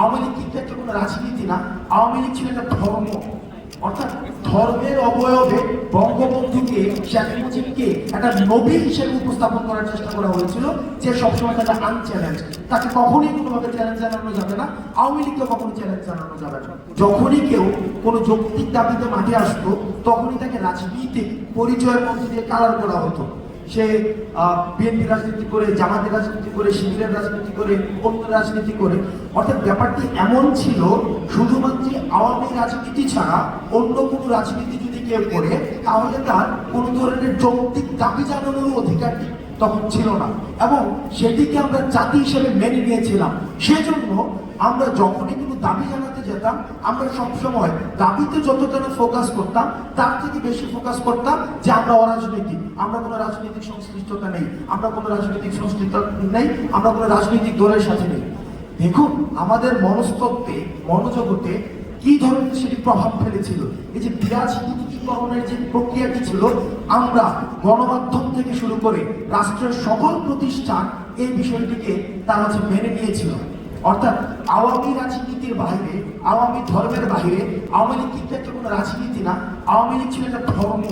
আওয়ামী লীগ কিন্তু একটা কোনো রাজনীতি না, আওয়ামী লীগ ছিল একটা ধর্ম। অর্থাৎ ধর্মের অবয়বে বঙ্গবন্ধুকে, শেখ মুজিবকে একটা নবী হিসেবে উপস্থাপন করার চেষ্টা করা হয়েছিল, যে সবসময় তাকে আনচ্যালেঞ্জ, তাকে কখনোই কোনোভাবে চ্যালেঞ্জ জানানো যাবে না, আওয়ামী লীগকে কখনো চ্যালেঞ্জ জানানো যাবে না। যখনই কেউ কোনো যৌক্তিক দাবিতে মাঠে আসতো, তখনই তাকে রাজনীতিক পরিচয়ের মধ্যে দিয়ে কালার করা হতো। সে বিএনপি রাজনীতি করে, জামাতের রাজনীতি করে, শিবিরের রাজনীতি করে, অন্য রাজনীতি করে। অর্থাৎ ব্যাপারটি এমন ছিল, শুধুমাত্র আওয়ামী রাজনীতি ছাড়া অন্য কোনো রাজনীতি যদি কেউ করে, তাহলে তার কোনো ধরনের যৌক্তিক দাবি জানানোর অধিকারটি তখন ছিল না, এবং সেটিকে আমরা জাতি হিসেবে মেনে নিয়েছিলাম। সেজন্য আমরা যখনই কোনো দাবি জানাতে যেতাম, আমরা সবসময় দাবিতে যতটা ফোকাস করতাম, তার থেকে বেশি ফোকাস করতাম যে আমরা অরাজনৈতিক, আমরা কোনো রাজনৈতিক সংশ্লিষ্টতা নেই, আমরা কোনো রাজনৈতিক সংশ্লিষ্টতা নেই, আমরা কোনো রাজনৈতিক দলের সাথে নেই। দেখুন, আমাদের মনস্তত্ত্বে, মনোজগতে কি ধরনের সেটি প্রভাব ফেলেছিল। এই যে বিরাজনীতিকরণের যে প্রক্রিয়াটি ছিল, আমরা গণমাধ্যম থেকে শুরু করে রাষ্ট্রের সকল প্রতিষ্ঠান এই বিষয়টিকে তারা মেনে নিয়েছিল। অর্থাৎ আওয়ামী রাজনীতির বাইরে, আওয়ামী ধর্মের বাইরে, আওয়ামী লীগ কিন্তু একটা কোনো রাজনীতি না, আওয়ামী লীগ ছিল একটা ধর্ম।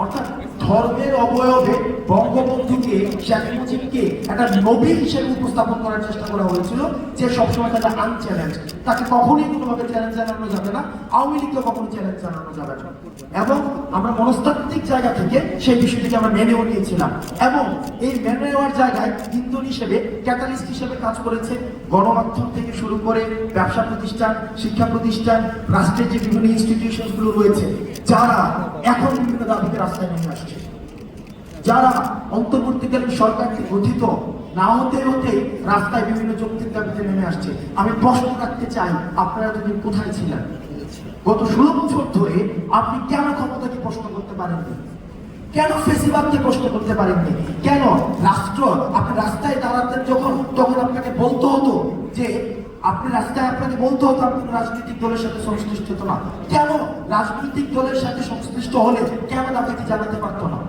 অর্থাৎ ধর্মের অবয়বে বঙ্গবন্ধুকে, শেখ মুজিবকে একটা নবী হিসেবে উপস্থাপন করার চেষ্টা করা হয়েছিল, যে সবসময় তাকে আনচ্যালেঞ্জ, তাকে কখনোই কোনোভাবে চ্যালেঞ্জ জানানো যাবে না, আওয়ামী লীগকে কখনো চ্যালেঞ্জ জানানো যাবে না। এবং আমরা মনস্তাত্ত্বিক জায়গা থেকে সেই বিষয়টিকে আমরা মেনেও নিয়েছিলাম, এবং এই মেনে নেওয়ার জায়গায় ইন্ধন হিসেবে, ক্যাটালিস্ট হিসেবে কাজ করেছে গণমাধ্যম থেকে শুরু করে ব্যবসা প্রতিষ্ঠান, শিক্ষা প্রতিষ্ঠান, রাষ্ট্রের যে বিভিন্ন ইনস্টিটিউশনগুলো রয়েছে, যারা এখন বিভিন্ন দাবিতে রাস্তায় নেমে আসছে, যারা অন্তর্বর্তীকালীন সরকারকে গঠিত না হতে হতে রাস্তায় বিভিন্ন যৌক্তিক দাবিতে নেমে আসছে। আমি প্রশ্ন রাখতে চাই, আপনারা যদি কোথায় ছিলেন? গত 16 বছর ধরে আপনি কেন ক্ষমতাকে প্রশ্ন করতে পারেননি? কেন ফেসিবাদকে প্রশ্ন করতে পারেননি? কেন রাষ্ট্র, আপনি রাস্তায় দাঁড়াতেন যখন, তখন আপনাকে বলতে হতো যে, আপনি রাস্তায় আপনাকে বলতে হতো আপনি রাজনৈতিক দলের সাথে সংশ্লিষ্ট না? কেন রাজনৈতিক দলের সাথে সংশ্লিষ্ট হলে কেন দাবিটি জানাতে পারতো না?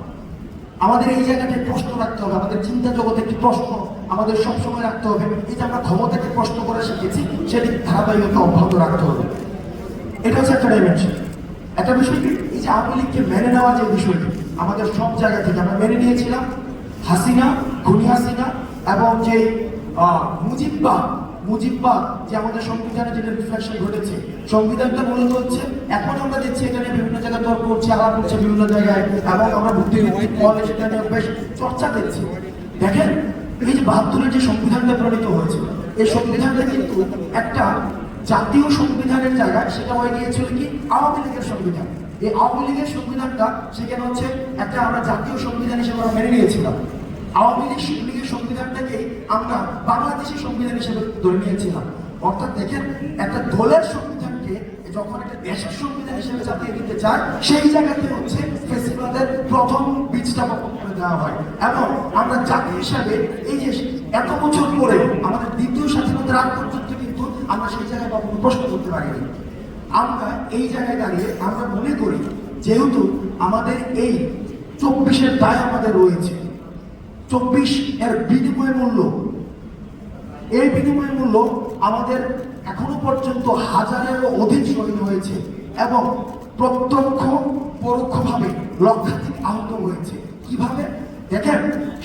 আমাদের এই জায়গাটায় প্রশ্ন রাখতে হবে, আমাদের চিন্তা জগতে একটি প্রশ্ন আমাদের সবসময় রাখতে হবে। এই যে আমরা ক্ষমতাকে প্রশ্ন করে শিখেছি, সেটি ধারাবাহিকতা অব্যাহত রাখতে হবে। এটা হচ্ছে একটা ডাইমেনশন। একটা বিষয় কি, এই যে আওয়ামী লীগকে মেনে নেওয়া যে বিষয়টি, আমাদের সব জায়গা থেকে আমরা মেনে নিয়েছিলাম হাসিনা, খুনি হাসিনা, এবং যে মুজিববাদ যে আমাদের সংবিধানে যেটা রিফ্লেকশন ঘটেছে, সংবিধানটা মূলত হচ্ছে, এখন আমরা দেখছি এটা নিয়ে বিভিন্ন জায়গায় তর্ক করছে, আলাপ করছে বিভিন্ন জায়গায়, এবং আমরা বুদ্ধিবৃত্তিক মহলে সেটা নিয়ে বেশ চর্চা দেখছি। দেখেন, এই যে 72-এর যে সংবিধানটা প্রণীত হয়েছে, এই সংবিধানটা কিন্তু একটা জাতীয় সংবিধানের জায়গায় সেটা হয়ে গিয়েছিল কি আওয়ামী লীগের সংবিধান। এই আওয়ামী লীগের সংবিধানটা সেখানে হচ্ছে একটা আমরা জাতীয় সংবিধান হিসেবে আমরা মেনে নিয়েছিলাম। আওয়ামী লীগের সংবিধানটাকে আমরা বাংলাদেশের সংবিধান হিসেবে ধরে নিয়েছিলাম। অর্থাৎ দেখেন, একটা দলের সংবিধানকে যখন একটা দেশের সংবিধান হিসেবে চাপিয়ে দিতে চায়, সেই জায়গাতে হচ্ছে ফেসিবাদের প্রথম বীজটা বপন করে দেওয়া হয়। এবং আমরা জাতি হিসাবে এই যে এত বছর পরে আমাদের দ্বিতীয় স্বাধীনতার আগ পর্যন্ত কিন্তু আমরা সেই জায়গায় কখনো প্রশ্ন করতে পারিনি। আমরা এই জায়গায় দাঁড়িয়ে আমরা মনে করি, যেহেতু আমাদের এই 24-এর দায় আমাদের রয়েছে, 24 এর বিনিময় মূল্য, এই বিনিময় মূল্য আমাদের এখনো পর্যন্ত হাজারেরও অধিক শহীদ হয়েছে, এবং প্রত্যক্ষ পরোক্ষভাবে লক্ষাধিক আহত হয়েছে। কিভাবে? দেখেন,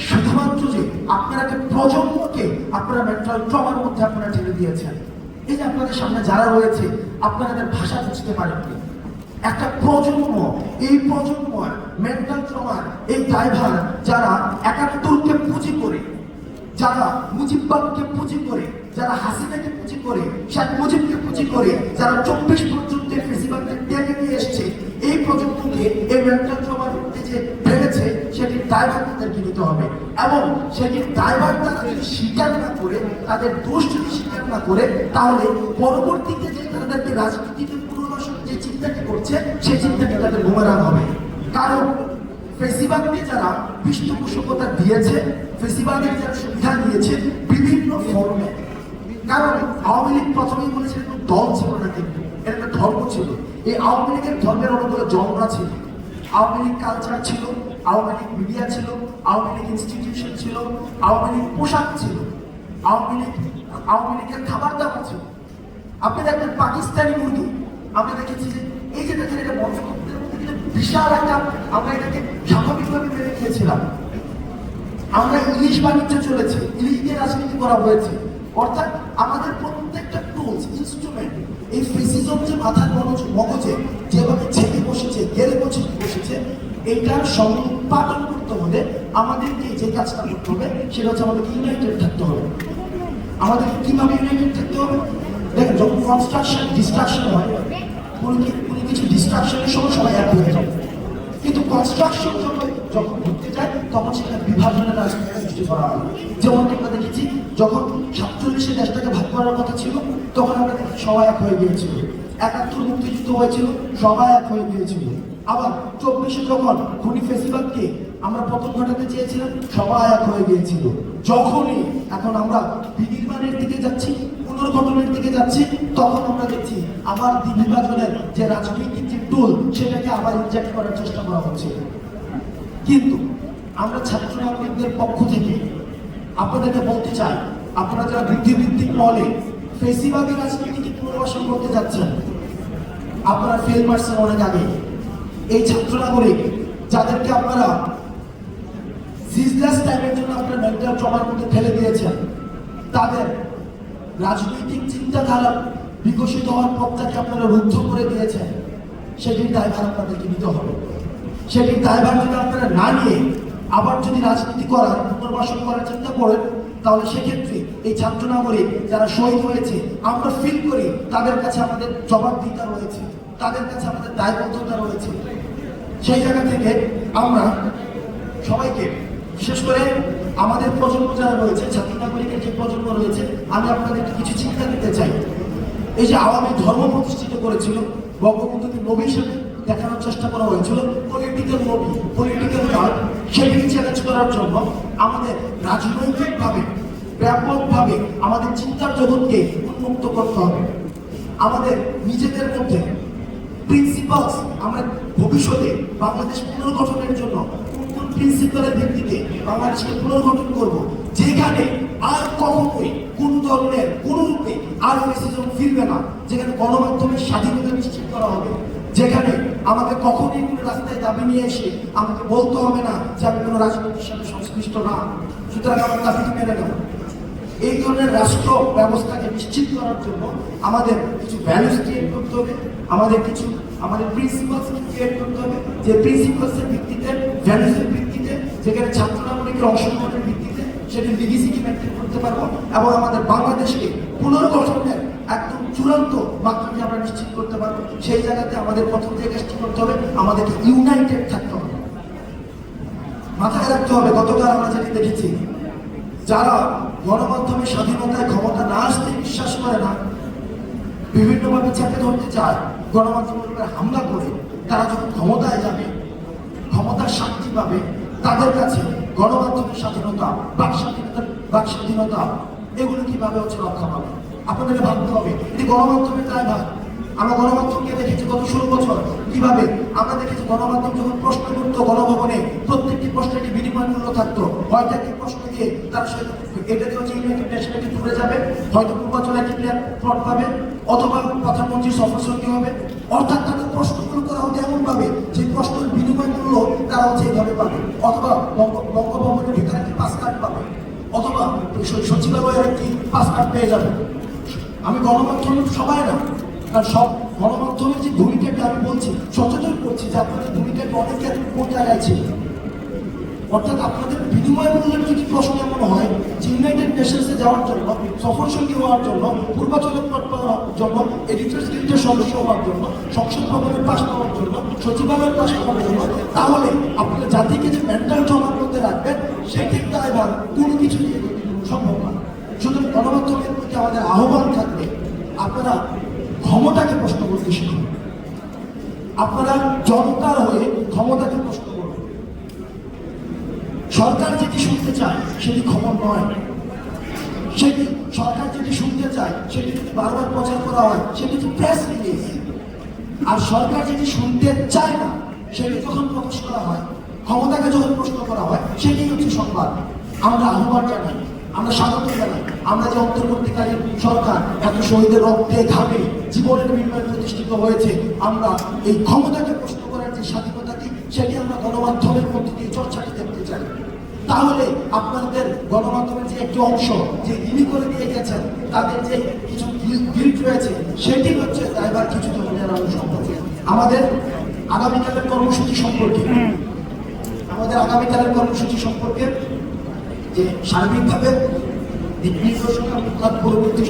শুধুমাত্র যে আপনারা একটা প্রজন্মকে আপনারা মেন্টাল ট্রমার মধ্যে আপনারা ঠেলে দিয়েছেন। এই যে আপনাদের সামনে যারা রয়েছে, আপনারা তাদের ভাষা বুঝতে পারেননি। একটা প্রজন্ম, এই প্রজন্ম মেন্টাল ট্রমার এই ড্রাইভার, যারা 71-কে পুঁজি করে, যারা মুজিববাদকে পুঁজি করে, যারা হাসিনাকে পুঁজি করে, শেখ মুজিবকে পুঁজি করে, যারা 24 পর্যন্ত ফেসিবাদকে টেনে নিয়ে এসছে, এই প্রজন্মকে এই মেন্টাল ট্রমার মধ্যে যে ফেলেছে, সেটির ড্রাইভার তাদেরকে নিতে হবে। এবং সেটির ড্রাইভার তারা যদি স্বীকার না করে, তাদের দোষ যদি স্বীকার না করে, তাহলে পরবর্তীতে যে তাদেরকে রাজনীতিতে পুনর্বাসন যে চিন্তাটি করছে, সেই চিন্তাটি তাদের বুমেরাং হবে। কারণ ফেসিবাদকে যারা পৃষ্ঠপোষকতা দিয়েছে, ফেসিবাদের যারা সুবিধা দিয়েছে বিভিন্ন ফর্মে, কারণ আওয়ামী লীগ প্রথমেই বলেছে দল ছিল না, কিন্তু এটা একটা ধর্ম ছিল। এই আওয়ামী লীগের ধর্মের অনেকগুলো জনরা ছিল। আওয়ামী লীগ কালচার ছিল, আওয়ামী লীগ মিডিয়া ছিল, আওয়ামী লীগ ইনস্টিটিউশন ছিল, আওয়ামী লীগ পোশাক ছিল, আওয়ামী লীগের খাবার দাবার ছিল। আপনি দেখবেন পাকিস্তানি মুরগি, আমরা দেখেছি যে এই যে দেখেন এটা বর্ষপত্রের মধ্যে কিন্তু বিশাল একটা, আমরা এটাকে স্বাভাবিকভাবে মেনে নিয়েছিলাম। আমরা ইলিশ বাণিজ্য চলেছে, ইলিশ দিয়ে রাজনীতি করা হয়েছে। অর্থাৎ আমাদের প্রত্যেকটা টুলস, ইনস্ট্রুমেন্ট, এই ফেসিজম যে মাথার মগজে যেভাবে ছেড়ে বসেছে, গেড়ে বসেছে, এইটার সম্পাদন করতে হলে আমাদেরকে যে কাজটা করতে হবে সেটা হচ্ছে আমাদেরকে ইউনাইটেড থাকতে হবে। আমাদের কিভাবে ইউনাইটেড থাকতে হবে? দেখেন, যখন কনস্ট্রাকশন ডিস্ট্রাকশন হয়, কোনো কিছু ডিস্ট্রাকশনের সময় সবাই এক হয়ে যায়, কিন্তু কনস্ট্রাকশন যখন ঘুরতে যায় তখন সেটা বিভাজনের রাজনীতি সৃষ্টি করা হয়। যেমন আমরা দেখেছি যখন 47-এ দেশটাকে ভাগ করার কথা ছিল, তখন আমরা দেখি সবাই এক হয়ে গিয়েছিল। 71 মুক্তিযুদ্ধ হয়েছিল, সবাই এক হয়ে গিয়েছিল। আবার 24-এ যখন খুনি ফেসিবাদকে আমরা পতন ঘটাতে চেয়েছিলাম, সবাই এক হয়ে গিয়েছিল। যখনই এখন আমরা বিনির্মাণের দিকে যাচ্ছি, পুনর্গঠনের দিকে যাচ্ছি, তখন আমরা দেখছি আবার বিভাজনের যে রাজনৈতিক যে টুল সেটাকে আবার ইনজেক্ট করার চেষ্টা করা হচ্ছে। কিন্তু আমরা ছাত্র নাগরিকদের পক্ষ থেকে আপনাদেরকে বলতে চাই, আপনারা যারা বুদ্ধিবৃত্তিক মহলে ফেসিবাদী রাজনীতিকে পুনর্বাসন করতে যাচ্ছেন, আপনারা ফেল মারছেন অনেক আগে। এই ছাত্র নাগরিক যাদেরকে আপনারা সিজলেস টাইমের জন্য আপনারা মেন্টাল ট্রমার মধ্যে ফেলে দিয়েছেন, তাদের রাজনৈতিক চিন্তাধারা বিকশিত হওয়ার পথটাকে আপনারা রুদ্ধ করে দিয়েছেন, সেটির দায়ভার আপনাদেরকে নিতে হবে। সেটির দায়ভার যদি আপনারা না নিয়ে আবার যদি রাজনীতি করার, পুনর্বাসন করার চিন্তা করেন, তাহলে সেক্ষেত্রে এই ছাত্র নাগরিক যারা শহীদ হয়েছে, আমরা ফিল করি তাদের কাছে আমাদের জবাবদিহিতা রয়েছে, তাদের কাছে আমাদের দায়বদ্ধতা রয়েছে। সেই জায়গা থেকে আমরা সবাইকে, বিশেষ করে আমাদের প্রজন্ম যারা রয়েছে, ছাত্র নাগরিকের যে প্রজন্ম রয়েছে, আমি আপনাদেরকে কিছু চিন্তা দিতে চাই। এই যে আওয়ামী ধর্ম প্রতিষ্ঠিত করেছিল, বঙ্গবন্ধুকে নবী হিসেবে দেখানোর চেষ্টা করা হয়েছিল, পলিটিক্যাল নবী, পলিটিক্যাল গড, সেটিকে চ্যালেঞ্জ করার জন্য আমাদের রাজনৈতিকভাবে ব্যাপকভাবে আমাদের চিন্তার জগৎকে উন্মুক্ত করতে হবে। আমাদের নিজেদের মধ্যে প্রিন্সিপালস, আমরা ভবিষ্যতে বাংলাদেশ পুনর্গঠনের জন্য কোন প্রিন্সিপালের ভিত্তিতে বাংলাদেশকে পুনর্গঠন করব, যেখানে আর কখনোই কোন ধরনের কোন রূপে আর ফ্যাসিজম ফিরবে না, যেখানে গণমাধ্যমের স্বাধীনতা নিশ্চিত করা হবে, যেখানে আমাকে কখনোই কোনো রাস্তায় দাবি নিয়ে এসে আমাকে বলতে হবে না যে আমি কোনো রাজনীতির সাথে সংশ্লিষ্ট না, সুতরাং আমার দাবিটি মেনে নেব। এই ধরনের রাষ্ট্র ব্যবস্থাকে নিশ্চিত করার জন্য আমাদের কিছু ভ্যালুস ক্রিয়েট করতে হবে, আমাদের প্রিন্সিপালস ক্রিয়েট করতে হবে, যে প্রিন্সিপালসের ভিত্তিতে, ভ্যালুসের ভিত্তিতে, যেখানে ছাত্র নাগরিকের অংশগ্রহণের ভিত্তিতে সেটি লিগেসিকে মেনটেন করতে পারবো এবং আমাদের বাংলাদেশকে পুনর্গঠনের একদম চূড়ান্ত মাত্রাকে আমরা নিশ্চিত করতে পারবো। সেই জায়গাতে আমাদের প্রথম যে কাজটি করতে হবে, আমাদেরকে ইউনাইটেড থাকতে হবে। মাথায় রাখতে হবে, গতকাল আমরা যেটি দেখেছি, যারা গণমাধ্যমের স্বাধীনতায় ক্ষমতা না আসতে বিশ্বাস করে না, বিভিন্নভাবে চেপে ধরতে চায়, গণমাধ্যমের উপরে হামলা করে, তারা যখন ক্ষমতায় যাবে, ক্ষমতার শান্তি পাবে, তাদের কাছে গণমাধ্যমের স্বাধীনতা, বাক স্বাধীনতা এগুলো কিভাবে হচ্ছে রক্ষা পাবে। আপনাদেরকে ভাবতে হবে, এটি গণমাধ্যমের দায়ভার। আমরা গণমাধ্যমকে দেখেছি গত 16 বছর কিভাবে আমরা দেখেছি গণমাধ্যম যখন প্রশ্ন করতো গণভবনে, প্রত্যেকটি প্রশ্নের একটি বিনিময় মূল্য থাকতো। হয়তো একটি প্রশ্ন দিয়ে তার এটা দিয়ে হচ্ছে ইউনাইটেড নেশনকে ঘুরে যাবে, হয়তো পূর্বাচলে একটি প্লট পাবে, অথবা প্রধানমন্ত্রীর সফর সঙ্গী হবে। অর্থাৎ তাদের প্রশ্নগুলো করা হতো এমন ভাবে যে প্রশ্নের বিনিময় মূল্য তারা হচ্ছে এইভাবে পাবে, অথবা বঙ্গভবনের ভিতরে একটি পাস কার্ড পাবে, অথবা সচিবালয়ের একটি পাস কার্ড পেয়ে যাবে। আমি গণমাধ্যমের সবাই না, কারণ সব গণমাধ্যমের যে ভূমিকাটা আমি বলছি, সচেতন করছি যে আপনাদের ভূমিকাটা অনেকে কোন জায়গায় ছিল। অর্থাৎ আপনাদের বিনিময় মূল্যের যদি প্রশ্ন এমন হয় যে ইউনাইটেড নেশনসে যাওয়ার জন্য, সফর সঙ্গী হওয়ার জন্য, পূর্বাচলের পদ পাওয়ার জন্য, এডিটর্স গিল্ডের সদস্য হওয়ার জন্য, সংসদ ভবনের পাশ পাওয়ার জন্য, সচিবালয়ের পাশ পাওয়ার জন্য, তাহলে আপনারা জাতিকে যে মেন্টাল ট্রমার মধ্যে রাখবেন, সেটির দায়ভার কোনো কিছু দিয়ে সম্ভব না। সুতরাং গণমাধ্যমের প্রতি আমাদের আহ্বান থাকবে, আপনারা ক্ষমতাকে প্রশ্ন করতে শিখুন। আপনারা জনতার হয়ে ক্ষমতাকে প্রশ্ন করুন। সরকার যেটি শুনতে চায় সেটি খবর নয়, সেটি সরকার যেটি শুনতে চায় সেটি যদি বারবার প্রচার করা হয় সেটি তো প্রেস রিলিজ। আর সরকার যেটি শুনতে চায় না সেটি যখন প্রকাশ করা হয়, ক্ষমতাকে যখন প্রশ্ন করা হয়, সেটি হচ্ছে সংবাদ। আমরা আহ্বান জানাই, আমরা স্বাগত জানাই। আমরা যে অন্তর্বর্তীকালীন সরকার এত শহীদের রক্তে ঘামে জীবনের বিনিময়ে প্রতিষ্ঠিত হয়েছে, আমরা এই ক্ষমতাকে প্রশ্ন করার যে স্বাধীনতাটি, সেটি আমরা গণমাধ্যমের মধ্যে দিয়ে চর্চাটি দেখতে চাই। তাহলে আপনাদের গণমাধ্যমের যে একটি অংশ যে গিলি করে দিয়ে গেছেন, তাদের যে কিছু গিল্ট রয়েছে, সেটি হচ্ছে এবার কিছুটা মনে রাখা সম্ভব। আমাদের আগামীকালের কর্মসূচি সম্পর্কে যে সার্বিকভাবে দিক নির্দেশনা পরবর্তী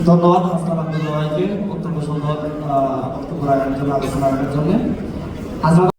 ধন্যবাদ আসসালাম আব্দুল্লাহ ভাইকে বক্তব্য সুন্দর বক্তব্য রাখার জন্য, আলোচনা রাখার জন্য।